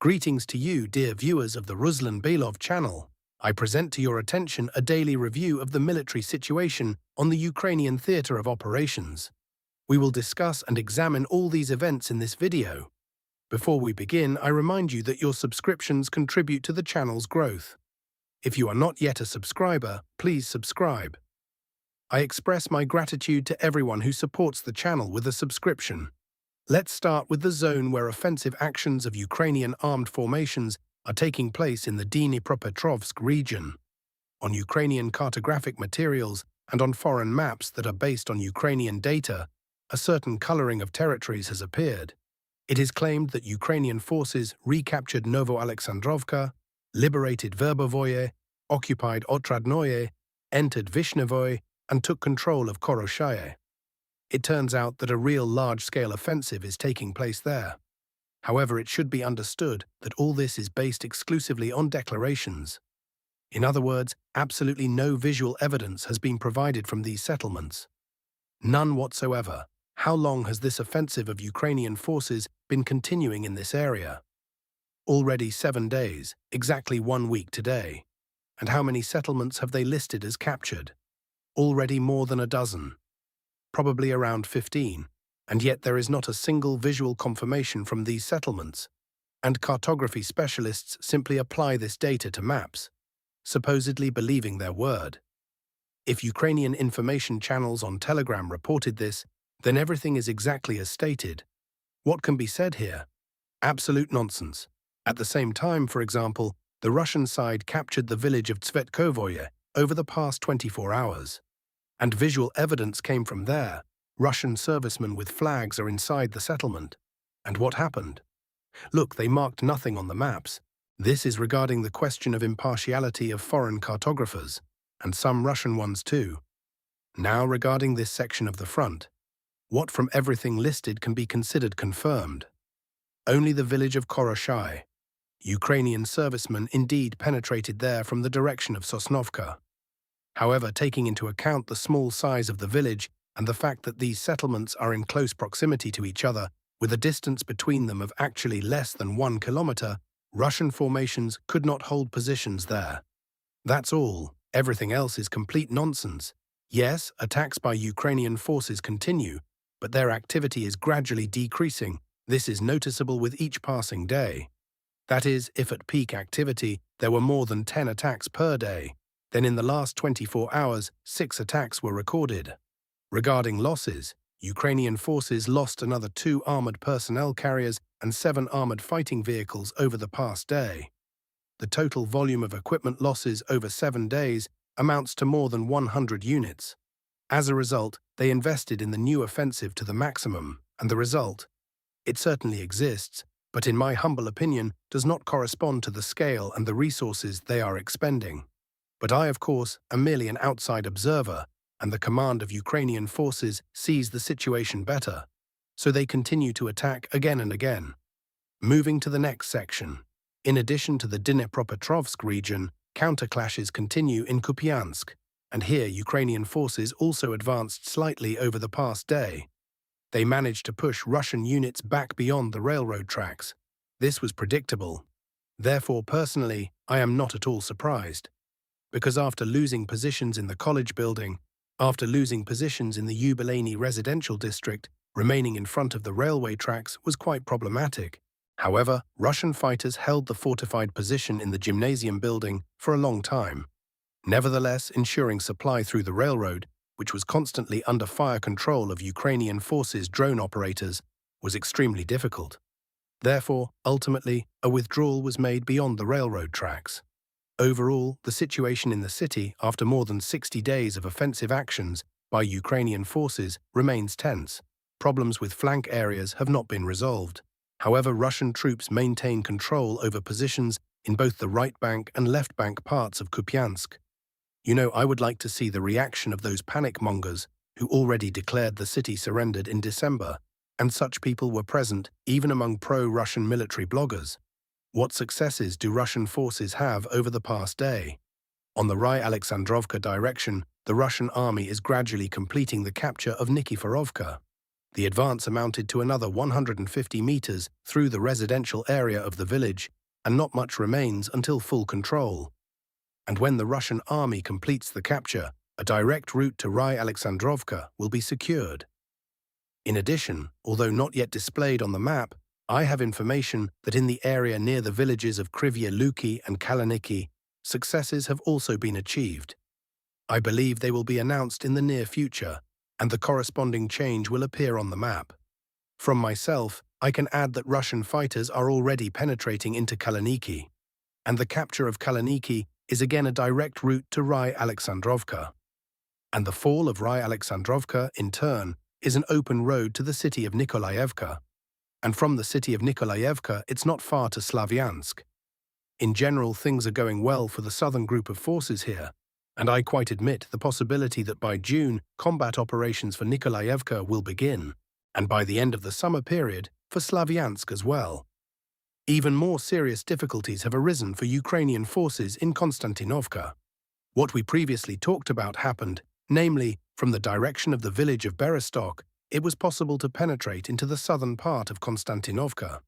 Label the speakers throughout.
Speaker 1: Greetings to you, dear viewers of the Ruslan Belov channel. I present to your attention a daily review of the military situation on the Ukrainian theatre of operations. We will discuss and examine all these events in this video. Before we begin, I remind you that your subscriptions contribute to the channel's growth. If you are not yet a subscriber, please subscribe. I express my gratitude to everyone who supports the channel with a subscription. Let's start with the zone where offensive actions of Ukrainian armed formations are taking place in the Dnipro region. On Ukrainian cartographic materials and on foreign maps that are based on Ukrainian data, a certain coloring of territories has appeared. It is claimed that Ukrainian forces recaptured Novoalexandrovka, liberated Verbovoye, occupied Otradnoye, entered Vishnevoye, and took control of Koroshaye. It turns out that a real large-scale offensive is taking place there. However, it should be understood that all this is based exclusively on declarations. In other words, absolutely no visual evidence has been provided from these settlements. None whatsoever. How long has this offensive of Ukrainian forces been continuing in this area? Already 7 days, exactly 1 week today. And how many settlements have they listed as captured? Already more than a dozen. Probably around 15, and yet there is not a single visual confirmation from these settlements, and cartography specialists simply apply this data to maps, supposedly believing their word. If Ukrainian information channels on Telegram reported this, then everything is exactly as stated. What can be said here? Absolute nonsense. At the same time, for example, the Russian side captured the village of Tsvetkovoye over the past 24 hours. And visual evidence came from there. Russian servicemen with flags are inside the settlement. And what happened? Look, they marked nothing on the maps. This is regarding the question of impartiality of foreign cartographers, and some Russian ones too. Now regarding this section of the front, what from everything listed can be considered confirmed? Only the village of Koroshaye. Ukrainian servicemen indeed penetrated there from the direction of Sosnovka. However, taking into account the small size of the village and the fact that these settlements are in close proximity to each other, with a distance between them of actually less than 1 kilometer, Russian formations could not hold positions there. That's all. Everything else is complete nonsense. Yes, attacks by Ukrainian forces continue, but their activity is gradually decreasing. This is noticeable with each passing day. That is, if at peak activity there were more than 10 attacks per day. Then in the last 24 hours, 6 attacks were recorded. Regarding losses, Ukrainian forces lost another 2 armored personnel carriers and 7 armored fighting vehicles over the past day. The total volume of equipment losses over 7 days amounts to more than 100 units. As a result, they invested in the new offensive to the maximum, and the result? It certainly exists, but in my humble opinion, does not correspond to the scale and the resources they are expending. But I, of course, am merely an outside observer, and the command of Ukrainian forces sees the situation better, so they continue to attack again and again. Moving to the next section. In addition to the Dnipropetrovsk region, counterclashes continue in Kupiansk, and here Ukrainian forces also advanced slightly over the past day. They managed to push Russian units back beyond the railroad tracks. This was predictable. Therefore, personally, I am not at all surprised. Because after losing positions in the college building, after losing positions in the Yubileyny residential district, remaining in front of the railway tracks was quite problematic. However, Russian fighters held the fortified position in the gymnasium building for a long time, nevertheless ensuring supply through the railroad, which was constantly under fire control of Ukrainian forces' drone operators, was extremely difficult. Therefore, ultimately, a withdrawal was made beyond the railroad tracks. Overall, the situation in the city, after more than 60 days of offensive actions by Ukrainian forces, remains tense. Problems with flank areas have not been resolved. However, Russian troops maintain control over positions in both the right bank and left bank parts of Kupiansk. You know, I would like to see the reaction of those panic mongers who already declared the city surrendered in December, and such people were present even among pro-Russian military bloggers. What successes do Russian forces have over the past day? On the Alexandrovka direction, the Russian army is gradually completing the capture of Nikiforovka. The advance amounted to another 150 meters through the residential area of the village, and not much remains until full control. And when the Russian army completes the capture, a direct route to Alexandrovka will be secured. In addition, although not yet displayed on the map, I have information that in the area near the villages of Kryvye Luki and Kaliniki, successes have also been achieved. I believe they will be announced in the near future, and the corresponding change will appear on the map. From myself, I can add that Russian fighters are already penetrating into Kaliniki, and the capture of Kaliniki is again a direct route to Alexandrovka. And the fall of Alexandrovka, in turn, is an open road to the city of Nikolaevka. And from the city of Nikolaevka, it's not far to Slavyansk. In general, things are going well for the southern group of forces here, and I quite admit the possibility that by June, combat operations for Nikolaevka will begin, and by the end of the summer period, for Slavyansk as well. Even more serious difficulties have arisen for Ukrainian forces in Konstantinovka. What we previously talked about happened, namely, from the direction of the village of Bereztok, it was possible to penetrate into the southern part of Konstantinovka.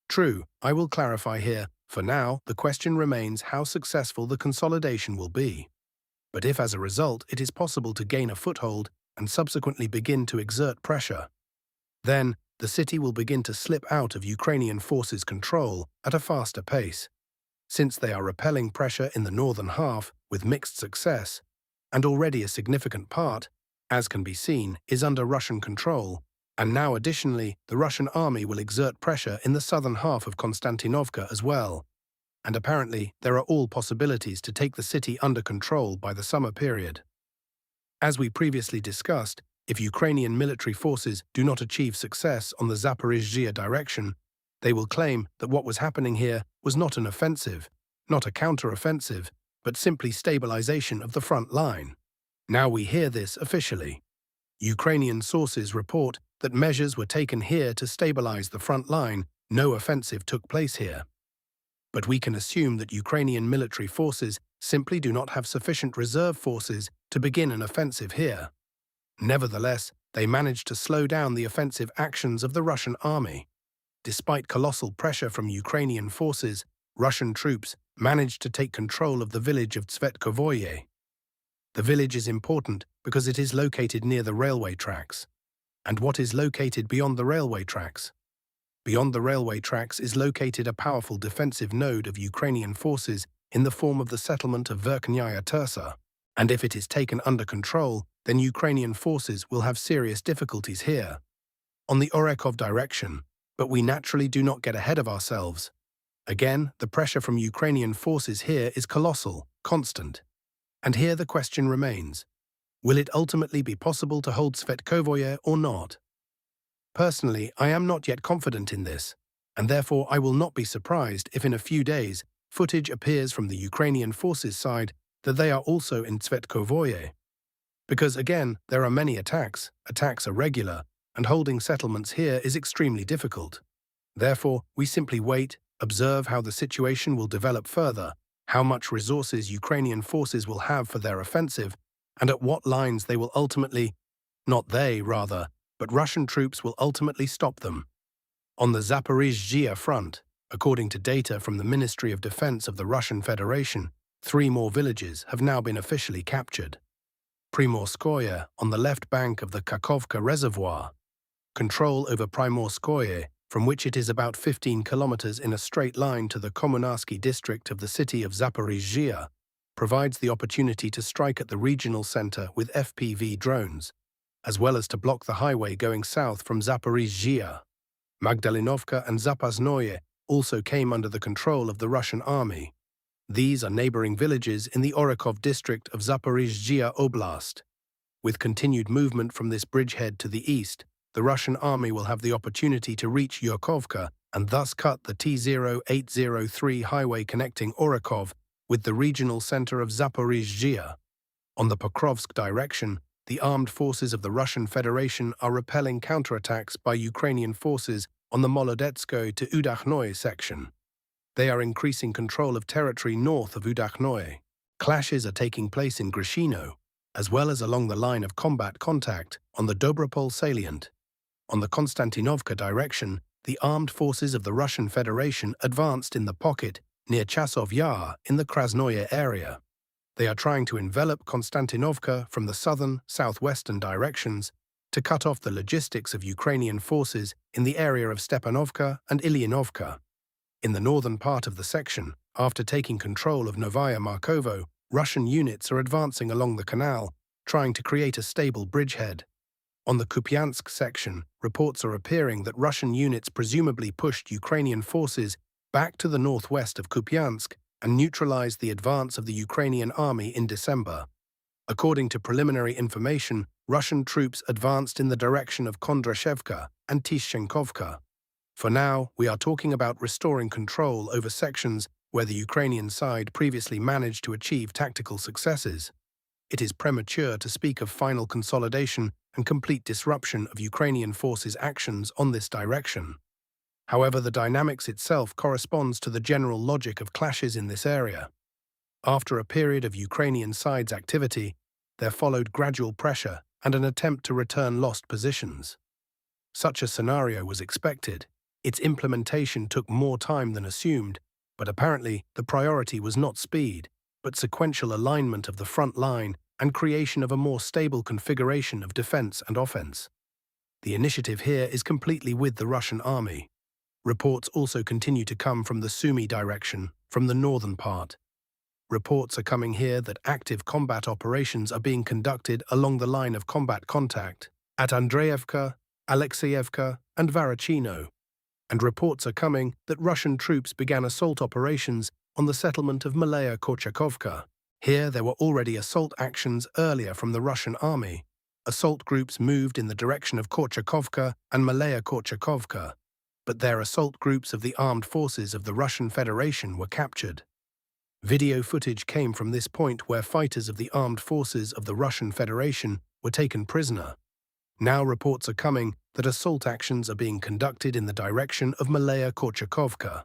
Speaker 1: True, I will clarify here, for now the question remains how successful the consolidation will be. But if as a result it is possible to gain a foothold and subsequently begin to exert pressure, then the city will begin to slip out of Ukrainian forces' control at a faster pace, since they are repelling pressure in the northern half with mixed success, and already a significant part, as can be seen, is under Russian control, and now additionally the Russian army will exert pressure in the southern half of Konstantinovka as well, and apparently there are all possibilities to take the city under control by the summer period. As we previously discussed, if Ukrainian military forces do not achieve success on the Zaporizhia direction, they will claim that what was happening here was not an offensive, not a counter-offensive, but simply stabilization of the front line. Now we hear this officially. Ukrainian sources report that measures were taken here to stabilize the front line, no offensive took place here. But we can assume that Ukrainian military forces simply do not have sufficient reserve forces to begin an offensive here. Nevertheless, they managed to slow down the offensive actions of the Russian army. Despite colossal pressure from Ukrainian forces, Russian troops managed to take control of the village of Tsvetkovoye. The village is important because it is located near the railway tracks. And what is located beyond the railway tracks? Beyond the railway tracks is located a powerful defensive node of Ukrainian forces in the form of the settlement of Verkhnaya Tersa. And if it is taken under control, then Ukrainian forces will have serious difficulties here, on the Orekov direction, but we naturally do not get ahead of ourselves. Again, the pressure from Ukrainian forces here is colossal, constant. And here the question remains, will it ultimately be possible to hold Tsvetkovoye or not? Personally, I am not yet confident in this, and therefore I will not be surprised if in a few days footage appears from the Ukrainian forces side that they are also in Tsvetkovoye. Because again, there are many attacks are regular, and holding settlements here is extremely difficult. Therefore, we simply wait, observe how the situation will develop further, how much resources Ukrainian forces will have for their offensive, and at what lines they will ultimately, not they, rather, but Russian troops will ultimately stop them. On the Zaporizhia front, according to data from the Ministry of Defense of the Russian Federation, 3 more villages have now been officially captured. Primorskoye, on the left bank of the Kakhovka Reservoir. Control over Primorskoye, from which it is about 15 kilometers in a straight line to the Komunarsky district of the city of Zaporizhia, provides the opportunity to strike at the regional center with FPV drones, as well as to block the highway going south from Zaporizhia. Magdalinovka and Zapasnoye also came under the control of the Russian army. These are neighboring villages in the Orekov district of Zaporizhia Oblast. With continued movement from this bridgehead to the east, the Russian army will have the opportunity to reach Yurkovka and thus cut the T-0803 highway connecting Orekov with the regional center of Zaporizhia. On the Pokrovsk direction, the armed forces of the Russian Federation are repelling counterattacks by Ukrainian forces on the Molodetskoye to Udaknoye section. They are increasing control of territory north of Udaknoye. Clashes are taking place in Grishino, as well as along the line of combat contact on the Dobropol salient. On the Konstantinovka direction, the armed forces of the Russian Federation advanced in the pocket near Chasov Yar in the Krasnoye area. They are trying to envelop Konstantinovka from the southern, southwestern directions to cut off the logistics of Ukrainian forces in the area of Stepanovka and Ilyanovka. In the northern part of the section, after taking control of Novaya Markovo, Russian units are advancing along the canal, trying to create a stable bridgehead. On the Kupiansk section, reports are appearing that Russian units presumably pushed Ukrainian forces back to the northwest of Kupiansk and neutralized the advance of the Ukrainian army in December. According to preliminary information, Russian troops advanced in the direction of Kondrashevka and Tishchenkovka. For now, we are talking about restoring control over sections where the Ukrainian side previously managed to achieve tactical successes. It is premature to speak of final consolidation and complete disruption of Ukrainian forces' actions on this direction. However, the dynamics itself corresponds to the general logic of clashes in this area. After a period of Ukrainian side's activity, there followed gradual pressure and an attempt to return lost positions. Such a scenario was expected. Its implementation took more time than assumed, but apparently the priority was not speed, but sequential alignment of the front line and creation of a more stable configuration of defense and offense. The initiative here is completely with the Russian army. Reports also continue to come from the Sumy direction, from the northern part. Reports are coming here that active combat operations are being conducted along the line of combat contact at Andreevka, Alexeyevka, and Varachino. And reports are coming that Russian troops began assault operations on the settlement of Malaya Korchakovka. Here there were already assault actions earlier from the Russian army. Assault groups moved in the direction of Korchakovka and Malaya Korchakovka, but their assault groups of the armed forces of the Russian Federation were captured. Video footage came from this point where fighters of the armed forces of the Russian Federation were taken prisoner. Now reports are coming that assault actions are being conducted in the direction of Malaya Korchakovka.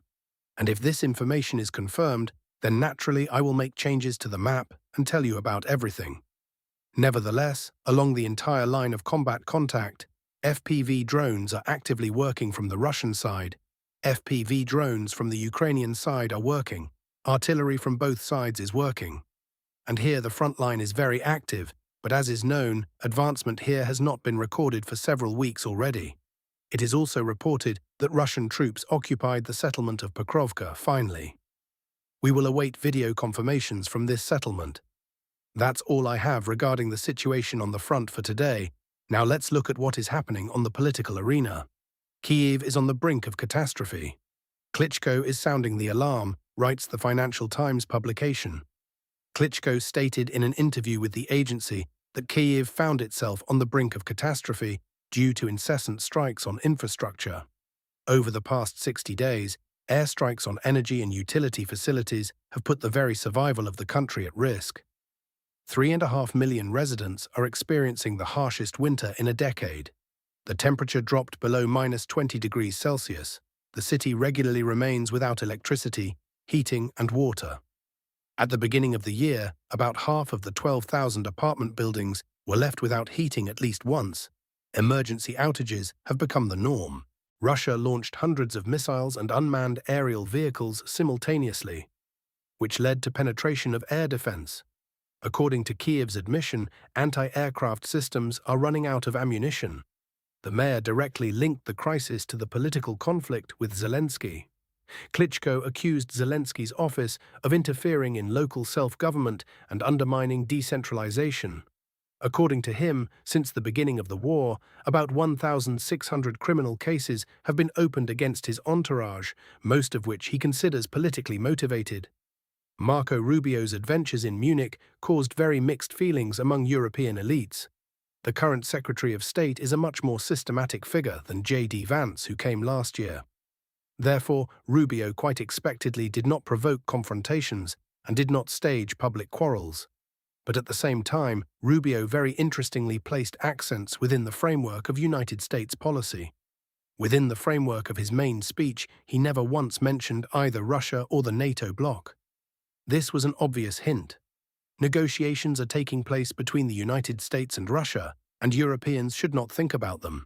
Speaker 1: And if this information is confirmed, then naturally I will make changes to the map and tell you about everything. Nevertheless, along the entire line of combat contact, FPV drones are actively working from the Russian side. FPV drones from the Ukrainian side are working. Artillery from both sides is working. And here the front line is very active, but as is known, advancement here has not been recorded for several weeks already. It is also reported that Russian troops occupied the settlement of Pokrovka finally. We will await video confirmations from this settlement. That's all I have regarding the situation on the front for today. Now let's look at what is happening on the political arena. Kiev is on the brink of catastrophe. Klitschko is sounding the alarm, writes the Financial Times publication. Klitschko stated in an interview with the agency that Kiev found itself on the brink of catastrophe due to incessant strikes on infrastructure. Over the past 60 days, airstrikes on energy and utility facilities have put the very survival of the country at risk. 3.5 million residents are experiencing the harshest winter in a decade. The temperature dropped below -20 degrees Celsius. The city regularly remains without electricity, heating, and water. At the beginning of the year, about half of the 12,000 apartment buildings were left without heating at least once. Emergency outages have become the norm. Russia launched hundreds of missiles and unmanned aerial vehicles simultaneously, which led to penetration of air defense. According to Kiev's admission, anti-aircraft systems are running out of ammunition. The mayor directly linked the crisis to the political conflict with Zelensky. Klitschko accused Zelensky's office of interfering in local self-government and undermining decentralization. According to him, since the beginning of the war, about 1,600 criminal cases have been opened against his entourage, most of which he considers politically motivated. Marco Rubio's adventures in Munich caused very mixed feelings among European elites. The current Secretary of State is a much more systematic figure than J.D. Vance, who came last year. Therefore, Rubio quite expectedly did not provoke confrontations and did not stage public quarrels. But at the same time, Rubio very interestingly placed accents within the framework of United States policy. Within the framework of his main speech, he never once mentioned either Russia or the NATO bloc. This was an obvious hint. Negotiations are taking place between the United States and Russia, and Europeans should not think about them.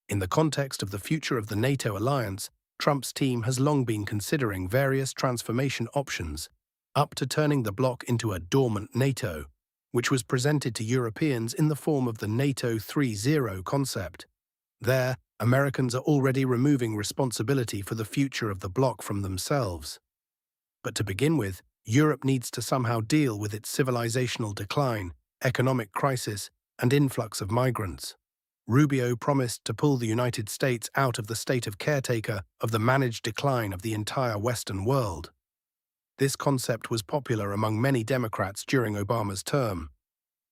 Speaker 1: In the context of the future of the NATO alliance, Trump's team has long been considering various transformation options, up to turning the bloc into a dormant NATO, which was presented to Europeans in the form of the NATO 3.0 concept. There, Americans are already removing responsibility for the future of the bloc from themselves. But to begin with, Europe needs to somehow deal with its civilizational decline, economic crisis, and influx of migrants. Rubio promised to pull the United States out of the state of caretaker of the managed decline of the entire Western world. This concept was popular among many Democrats during Obama's term.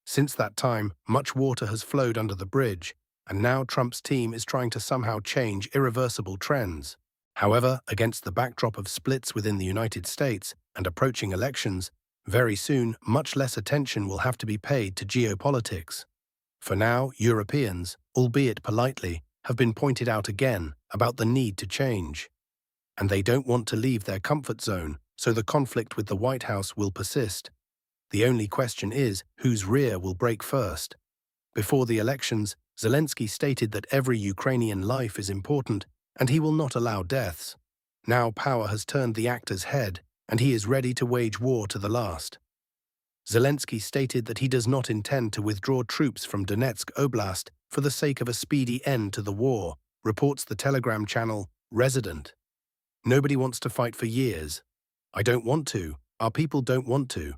Speaker 1: Since that time, much water has flowed under the bridge, and now Trump's team is trying to somehow change irreversible trends. However, against the backdrop of splits within the United States and approaching elections, very soon much less attention will have to be paid to geopolitics. For now, Europeans, albeit politely, have been pointed out again about the need to change. And they don't want to leave their comfort zone, so the conflict with the White House will persist. The only question is whose rear will break first. Before the elections, Zelensky stated that every Ukrainian life is important and he will not allow deaths. Now power has turned the actor's head and he is ready to wage war to the last. Zelensky stated that he does not intend to withdraw troops from Donetsk Oblast for the sake of a speedy end to the war, reports the Telegram channel Resident. Nobody wants to fight for years. I don't want to. Our people don't want to.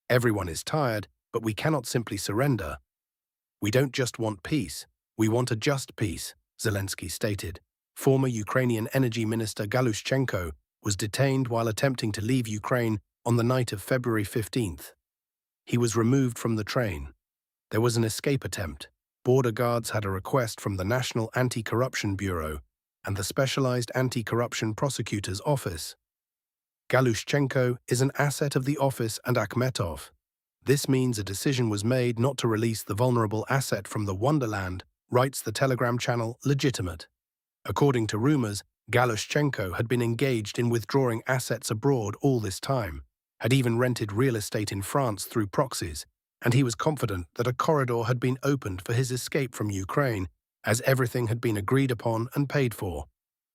Speaker 1: Everyone is tired, but we cannot simply surrender. We don't just want peace. We want a just peace, Zelensky stated. Former Ukrainian Energy Minister Galushchenko was detained while attempting to leave Ukraine on the night of February 15th. He was removed from the train. There was an escape attempt. Border guards had a request from the National Anti-Corruption Bureau and the Specialized Anti-Corruption Prosecutor's Office. Galushchenko is an asset of the office and Akhmetov. This means a decision was made not to release the vulnerable asset from the Wonderland, writes the Telegram channel Legitimate. According to rumors, Galushchenko had been engaged in withdrawing assets abroad all this time, had even rented real estate in France through proxies, and he was confident that a corridor had been opened for his escape from Ukraine, as everything had been agreed upon and paid for.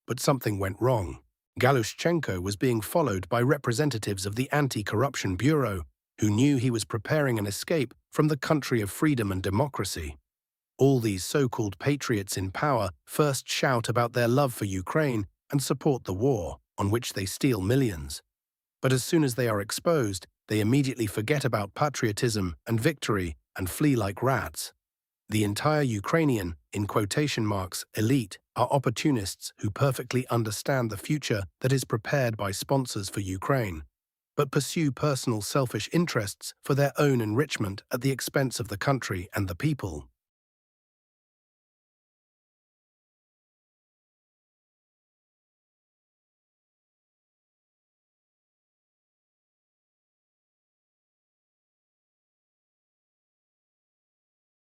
Speaker 1: But something went wrong. Galushchenko was being followed by representatives of the Anti-Corruption Bureau, who knew he was preparing an escape from the country of freedom and democracy. All these so-called patriots in power first shout about their love for Ukraine and support the war, on which they steal millions. But as soon as they are exposed, they immediately forget about patriotism and victory and flee like rats. The entire Ukrainian, in quotation marks, elite are opportunists who perfectly understand the future that is prepared by sponsors for Ukraine, but pursue personal selfish interests for their own enrichment at the expense of the country and the people.